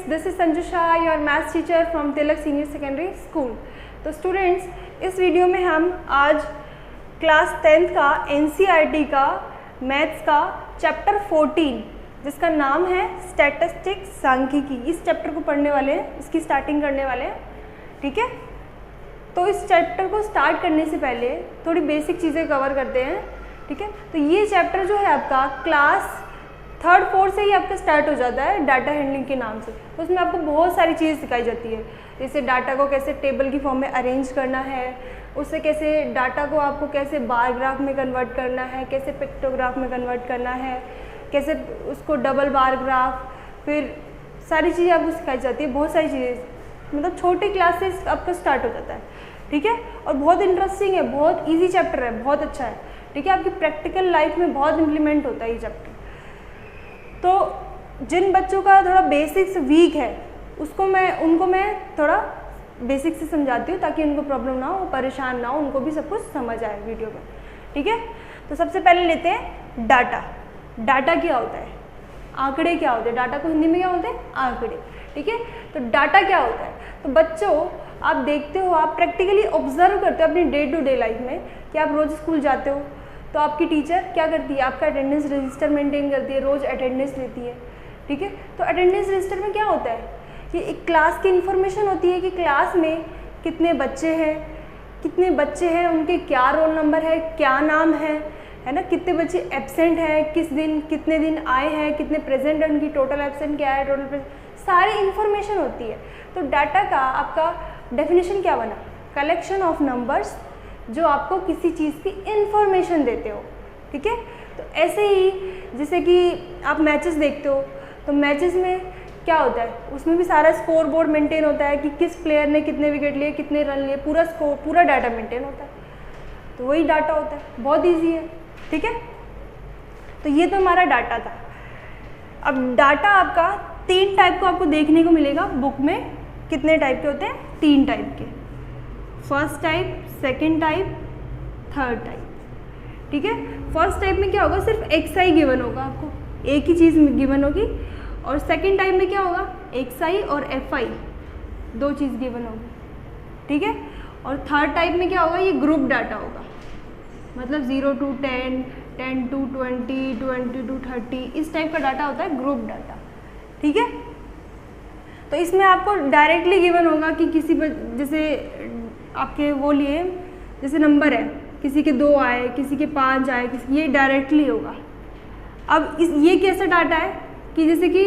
this is Sanju Shah, your maths teacher from Tilak Senior Secondary School. तो students, इस video में हम आज क्लास 10th का NCERT का मैथ्स का चैप्टर 14 जिसका नाम है स्टैटिस्टिक्स सांख्यिकी, इस चैप्टर को पढ़ने वाले हैं, इसकी स्टार्टिंग करने वाले हैं। ठीक है, तो इस चैप्टर को स्टार्ट करने से पहले थोड़ी बेसिक चीज़ें कवर करते हैं। ठीक है, तो ये चैप्टर जो है आपका क्लास 3rd 4th से ही आपका स्टार्ट हो जाता है डाटा हैंडलिंग के नाम से। तो उसमें आपको बहुत सारी चीज़ सिखाई जाती है, जैसे डाटा को कैसे टेबल की फॉर्म में अरेंज करना है, उससे कैसे डाटा को आपको कैसे बार ग्राफ में कन्वर्ट करना है, कैसे पिक्टोग्राफ में कन्वर्ट करना है, कैसे उसको डबल बार ग्राफ, फिर सारी चीज़ें आपको सिखाई जाती है। बहुत सारी चीज़ें, मतलब छोटे क्लास से आपका स्टार्ट हो जाता है। ठीक है, और बहुत इंटरेस्टिंग है, बहुत ईजी चैप्टर है, बहुत अच्छा है। ठीक है, आपकी प्रैक्टिकल लाइफ में बहुत इम्प्लीमेंट होता है ये चैप्टर। तो जिन बच्चों का थोड़ा बेसिक्स वीक है उनको मैं थोड़ा बेसिक से समझाती हूँ ताकि उनको प्रॉब्लम ना हो, परेशान ना हो, उनको भी सब कुछ समझ आए वीडियो में। ठीक है, तो सबसे पहले लेते हैं डाटा। डाटा क्या होता है, आंकड़े क्या होते हैं, डाटा को हिंदी में क्या होते हैं, आंकड़े। ठीक है, तो डाटा क्या होता है, तो बच्चों आप देखते हो, आप प्रैक्टिकली ऑब्जर्व करते हो अपनी डे टू डे लाइफ में कि आप रोज़ स्कूल जाते हो तो आपकी टीचर क्या करती है, आपका अटेंडेंस रजिस्टर मेंटेन करती है, रोज़ अटेंडेंस लेती है। ठीक है, तो अटेंडेंस रजिस्टर में क्या होता है, ये एक क्लास की इन्फॉर्मेशन होती है कि क्लास में कितने बच्चे हैं, उनके क्या रोल नंबर है, क्या नाम है ना, कितने बच्चे एब्सेंट हैं, कितने दिन आए हैं, कितने प्रेजेंट है, उनकी टोटल एब्सेंट क्या है, टोटल प्रेजेंट, सारी इन्फॉर्मेशन होती है। तो डाटा का आपका डेफिनेशन क्या बना, कलेक्शन ऑफ नंबर्स जो आपको किसी चीज़ की इंफॉर्मेशन देते हो। ठीक है, तो ऐसे ही जैसे कि आप मैचेस देखते हो तो मैचेस में क्या होता है, उसमें भी सारा स्कोर बोर्ड मेंटेन होता है कि किस प्लेयर ने कितने विकेट लिए, कितने रन लिए, पूरा स्कोर, पूरा डाटा मेंटेन होता है। तो वही डाटा होता है, बहुत ईजी है। ठीक है, तो ये तो हमारा डाटा था। अब डाटा आपका 3 टाइप को आपको देखने को मिलेगा बुक में। कितने टाइप के होते हैं, 3 टाइप के, first type, second type, third type. ठीक है, फर्स्ट टाइप में क्या होगा, सिर्फ XI गिवन होगा, आपको एक ही चीज़ गिवन होगी। और सेकेंड टाइप में क्या होगा, XI और FI 2 चीज़ गिवन होगी। ठीक है, और थर्ड टाइप में क्या होगा, ये ग्रुप डाटा होगा, मतलब 0 to 10, 10 to 20, 20 to 30, इस टाइप का डाटा होता है ग्रुप डाटा। ठीक है, तो इसमें आपको डायरेक्टली गिवन होगा कि किसी जैसे आपके वो लिए जैसे नंबर है, किसी के 2 आए, किसी के 5 आए, ये डायरेक्टली होगा। अब ये कैसा डाटा है कि जैसे कि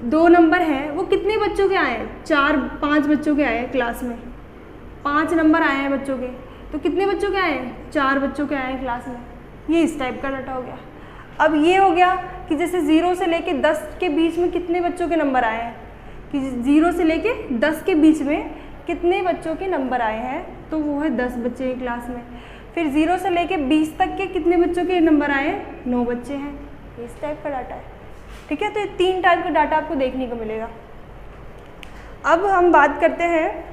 2 नंबर हैं, वो कितने बच्चों के आए हैं, 4-5 बच्चों के आए हैं क्लास में, 5 नंबर आए हैं बच्चों के, तो कितने बच्चों के आए हैं, 4 बच्चों के आए हैं क्लास में। ये इस टाइप का डाटा हो गया। अब ये हो गया कि जैसे 0 से लेके 10 के बीच में कितने बच्चों के नंबर आए हैं, कि 0 से लेके 10 के बीच में कितने बच्चों के नंबर आए हैं, तो वो है 10 बच्चे हैं क्लास में। फिर 0 से लेके 20 तक के कितने बच्चों के नंबर आए हैं, 9 बच्चे हैं। इस टाइप का डाटा है। ठीक है, तो ये 3 टाइप का डाटा आपको देखने को मिलेगा। अब हम बात करते हैं,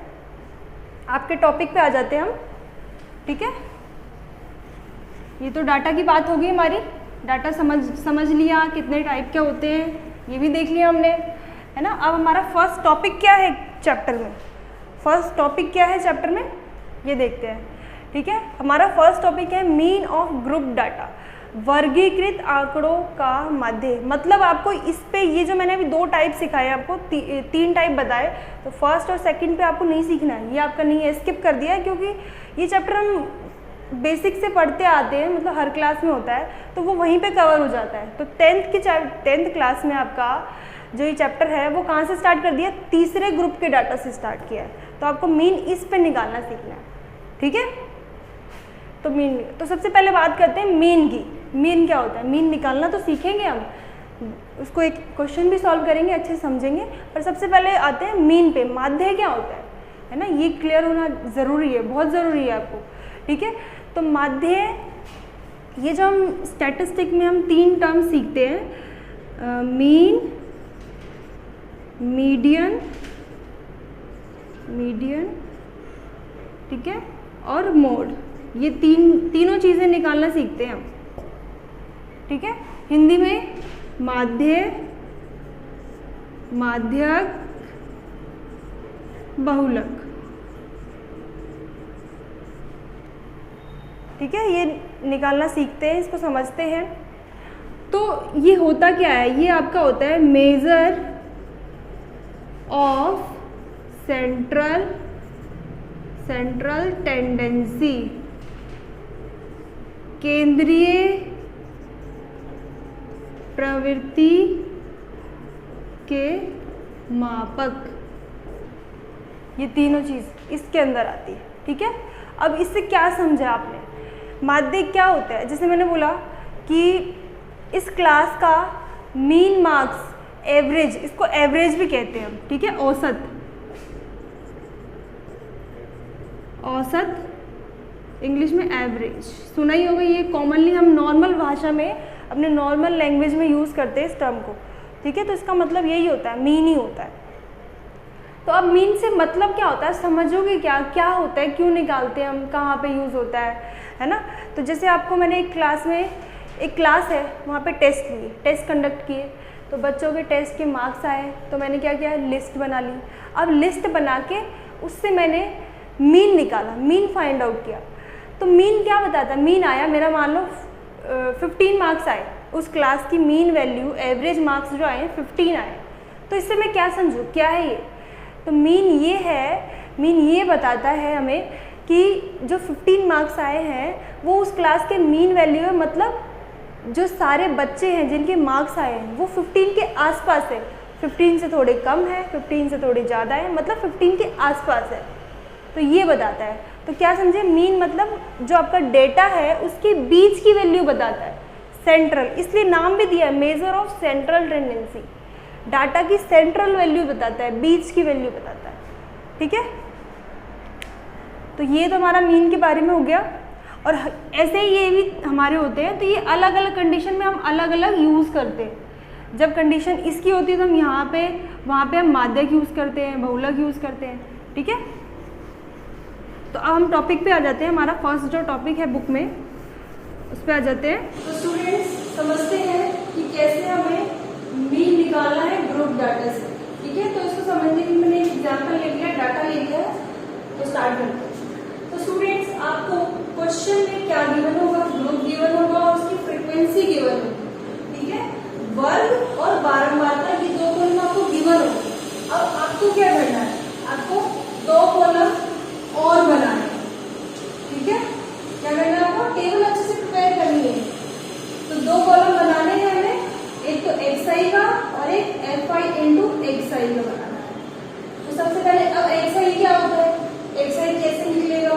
आपके टॉपिक पे आ जाते हैं हम। ठीक है, ये तो डाटा की बात होगी हमारी, डाटा समझ लिया, कितने टाइप के होते हैं ये भी देख लिया हमने, है ना। अब हमारा फर्स्ट टॉपिक क्या है चैप्टर में, फर्स्ट टॉपिक क्या है चैप्टर में, ये देखते हैं। ठीक है, हमारा फर्स्ट टॉपिक है मीन ऑफ ग्रुप डाटा, वर्गीकृत आंकड़ों का माध्य। मतलब आपको इस पे, ये जो मैंने अभी 2 टाइप सिखाए आपको, 3 टाइप बताए, तो फर्स्ट और सेकंड पे आपको नहीं सीखना है, ये आपका नहीं है, स्किप कर दिया है, क्योंकि ये चैप्टर हम बेसिक से पढ़ते आते हैं, मतलब हर क्लास में होता है, तो वो वहीं पे कवर हो जाता है। तो 10th क्लास में आपका जो ये चैप्टर है वो कहाँ से स्टार्ट कर दिया, तीसरे ग्रुप के डाटा से स्टार्ट किया है। तो आपको मीन इस पे निकालना सीखना है। ठीक है, तो मीन, तो सबसे पहले बात करते हैं मीन की। मीन क्या होता है, मीन निकालना तो सीखेंगे हम, उसको एक क्वेश्चन भी सॉल्व करेंगे, अच्छे समझेंगे, पर सबसे पहले आते हैं मीन पे। माध्य क्या होता है ना, ये क्लियर होना ज़रूरी है, बहुत ज़रूरी है आपको। ठीक है, तो माध्य, ये जो हम स्टैटिस्टिक में हम 3 टर्म सीखते हैं, मीन, मीडियन, ठीक है, और मोड, ये तीनों चीज़ें निकालना सीखते हैं हम। ठीक है, हिंदी में माध्य, माध्यक बहुलक। ठीक है, ये निकालना सीखते हैं, इसको समझते हैं। तो ये होता क्या है, ये आपका होता है मेजर ऑफ सेंट्रल टेंडेंसी, केंद्रीय प्रवृत्ति के मापक। ये तीनों चीज़ इसके अंदर आती है। ठीक है, अब इससे क्या समझा आपने, माध्यक क्या होता है, जैसे मैंने बोला कि इस क्लास का मीन मार्क्स एवरेज, इसको एवरेज भी कहते हैं हम। ठीक है, औसत इंग्लिश में एवरेज सुना ही होगा, ये कॉमनली हम नॉर्मल भाषा में अपने नॉर्मल लैंग्वेज में यूज़ करते हैं इस टर्म को। ठीक है, तो इसका मतलब यही होता है, मीन ही होता है। तो अब मीन से मतलब क्या होता है, समझोगे क्या क्या होता है, क्यों निकालते हैं हम, कहाँ पे यूज़ होता है ना। तो जैसे आपको मैंने एक क्लास है, वहाँ पे टेस्ट कंडक्ट किए, तो बच्चों के टेस्ट के मार्क्स आए, तो मैंने क्या किया, लिस्ट बना ली। अब लिस्ट बना के उससे मैंने मीन निकाला, मीन फाइंड आउट किया। तो मीन क्या बताता है, मीन आया मेरा, मान लो 15 मार्क्स आए, उस क्लास की मीन वैल्यू एवरेज मार्क्स जो आए 15 आए। तो इससे मैं क्या समझूँ, क्या है ये, तो मीन ये है, मीन ये बताता है हमें कि जो 15 मार्क्स आए हैं वो उस क्लास के मीन वैल्यू है, मतलब जो सारे बच्चे हैं जिनके मार्क्स आए हैं वो 15 के आसपास है, 15 से थोड़े कम है, 15 से थोड़े ज़्यादा है, मतलब 15 के आसपास है। तो ये बताता है। तो क्या समझे, मीन मतलब जो आपका डेटा है उसके बीच की वैल्यू बताता है, सेंट्रल, इसलिए नाम भी दिया है measure of central tendency. Data की सेंट्रल वैल्यू बताता है, बीच की वैल्यू बताता है। ठीक है, तो ये तो हमारा मीन के बारे में हो गया। और ऐसे ही ये भी हमारे होते हैं, तो ये अलग अलग कंडीशन में हम अलग अलग यूज़ करते हैं। जब कंडीशन इसकी होती है तो हम यहाँ पे वहाँ पे हम माध्यक यूज़ करते हैं, बहुलक यूज़ करते हैं। ठीक है, तो अब हम टॉपिक पे आ जाते हैं। हमारा फर्स्ट जो टॉपिक है बुक में, उस पर आ जाते हैं। तो स्टूडेंट्स समझते हैं कि कैसे हमें मीन निकालना है ग्रुप डाटा से। ठीक है, तो इसको समझने के लिए मैंने एक एग्जाम्पल ले लिया, डाटा ले लिया, तो स्टार्ट करते हैं। तो स्टूडेंट्स आपको क्वेश्चन में क्या गिवन होगा, ग्रुप गिवन होगा और उसकी फ्रीक्वेंसी गिवन होगी। ठीक है, वर्ग और बारंबारता, ये दो कॉलम आपको गिवन होगी। अब आपको क्या करना है, आपको दो कॉलम और बनाना है। ठीक है, क्या करना है, आपको टेबल अच्छे से प्रिपेयर करनी है। तो दो कॉलम बनाने हैं हमें, एक तो xi का और एक fi इंटू xi का बनाना है। तो सबसे पहले अब xi क्या होता है, xi कैसे निकलेगा,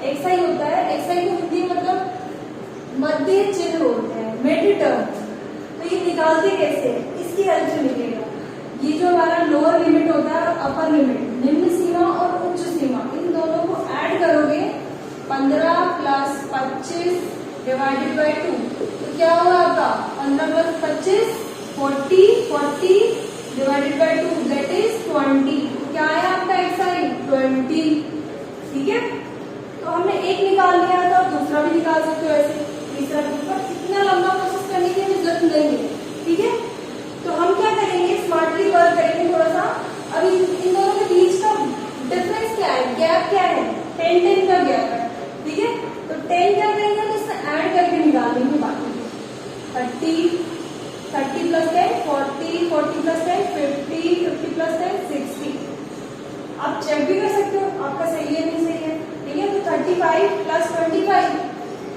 xi होता है, xi को हिंदी मतलब मध्य चिन्ह होते हैं, मिड टर्म। तो ये निकालते कैसे, इसकी हेल्प से निकलेगा। ये जो हमारा लोअर लिमिट होता है और अपर लिमिट, निम्न सीमा और उच्च सीमा, इन दोनों को ऐड करोगे 15 प्लस 25 डिवाइडेड बाई 2, तो क्या होगा आपका 15 plus 25 40 divided by 2 that is 20। क्या आया आपका xi 20। ठीक है, तो हमने एक निकाल लिया था, दूसरा भी निकाल सकते हो ऐसे, तीसरा भी, पर इतना लंबा प्रोसेस करने की हमें जरूरत नहीं है। ठीक है, तो हम क्या करेंगे, स्मार्टली वर्क करेंगे थोड़ा सा। अभी इन दोनों के बीच का डिफरेंस क्या है, गैप क्या है, 10 का गैप है। ठीक है, तो 10 क्या करेंगे, तो इससे ऐड करके निकाल देंगे बाकी 30 प्लस 10 40 प्लस 10 50 प्लस 10 60। आप चेक भी कर सकते हो आपका सही है नहीं सही है। ठीक है, तो 35 प्लस 25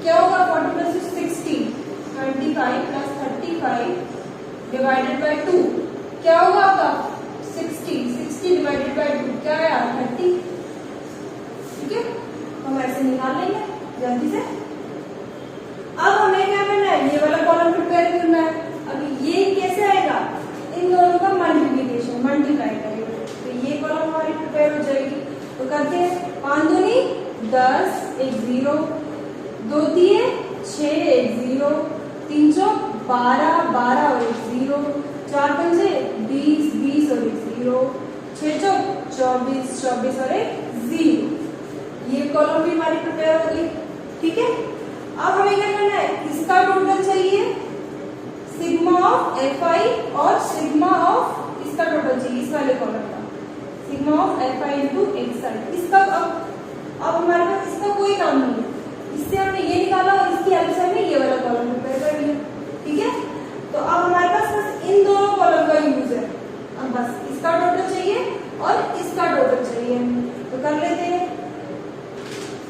क्या होगा, 40 प्लस 60, 25 प्लस 35 डिवाइडेड बाई 2 क्या होगा आपका 60 डिवाइडेड बाई 2 क्या है 30। ठीक है, हम ऐसे निकाल लेंगे जल्दी से। अब हमें क्या करना है, ये वाला कॉलम प्रिपेयर करना है। अब ये कैसे आएगा, इन दोनों का मल्टीप्लिकेशन, मल्टीप्लाई करेंगे, तो ये कॉलम हमारी प्रिपेयर हो जाएगी। तो करते हैं 5 दूनी 10 1 0, 2 3 6 1 0, 3 चौक 12 और 1 0, 4 पंजे 20 और 1 0, 6 चौक 24 और 1 0। ये कॉलम भी हमारी प्रिपेयर हो गई। ठीक है, अब हमें क्या करना है, इसका टोटल चाहिए सिग्मा ऑफ fi और सिग्मा ऑफ इसका टोटल चाहिए, इस वाले कॉलम का sigma of F I into X I. इसका अब हमारे पास इसका कोई काम नहीं है, इससे हमने ये निकाला और इसकी हेल्प से हमने ये वाला कॉलम प्रिपेयर कर लिया। ठीक है, तो अब हमारे पास बस इन दोनों कॉलम का यूज है। अब बस इसका टोटल चाहिए और इसका टोटल चाहिए, तो कर लेते हैं।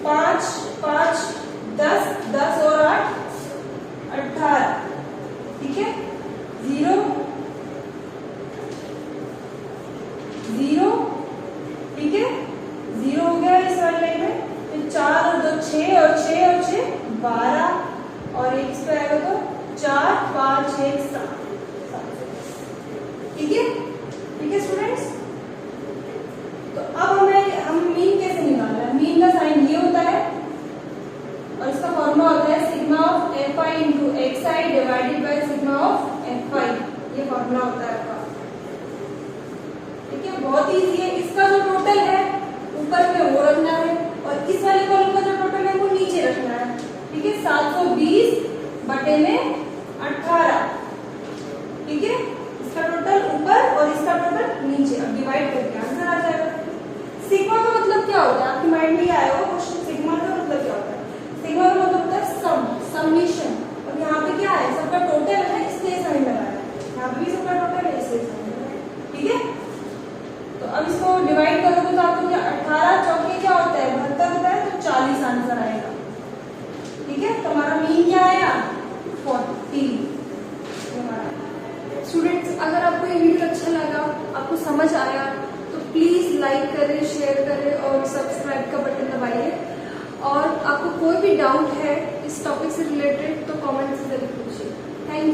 5 5 10 10 और 8 18। ठीक है, 0 0। ठीक है, 0 हो गया इस वाले लाइन में। फिर 4 और 2 6 और 6 और 6 12 और 1 इस पे आएगा तो 4 5 1 7। ठीक है, ठीक है स्टूडेंट्स। तो अब हम मीन कैसे निकाल रहे हैं? मीन का साइन ये होता है और इसका फॉर्मूला होता है sigma of F I into X I divided by sigma of F आई। ये फॉर्मूला होता है आपका। ठीक है, बहुत इजी है। इसका जो टोटल है ऊपर में वो रखना है और इस वाले कॉलम का जो टोटल है वो नीचे रखना है। ठीक है, 720 बटे में 18। ठीक है, इसका टोटल ऊपर और इसका टोटल नीचे। अब डिवाइड करके आंसर आ जाएगा। सिग्मा का मतलब क्या होता है? आपके माइंड में ये आया होगा क्वेश्चन, सिग्मा का मतलब क्या होता है? सिग्मा का मतलब होता है सम, समेशन। और यहाँ पे क्या है? सबका टोटल है इसलिए साइन लगाया है। यहाँ पे भी सबका टोटल है इसलिए साइन लगाया है। ठीक है, तो अब इसको डिवाइड करोगे तो आपको क्या 18 चौके क्या होता है? 72 होता है, तो 40 आंसर आएगा। ठीक है, तो हमारा मीन क्या आया? 40। स्टूडेंट्स, अगर आपको ये वीडियो अच्छा लगा, आपको समझ आया, तो प्लीज लाइक करें, शेयर करें और सब्सक्राइब का बटन दबाइए। और आपको कोई भी डाउट है इस टॉपिक से रिलेटेड तो कमेंट से जरूर पूछिए। Thank you.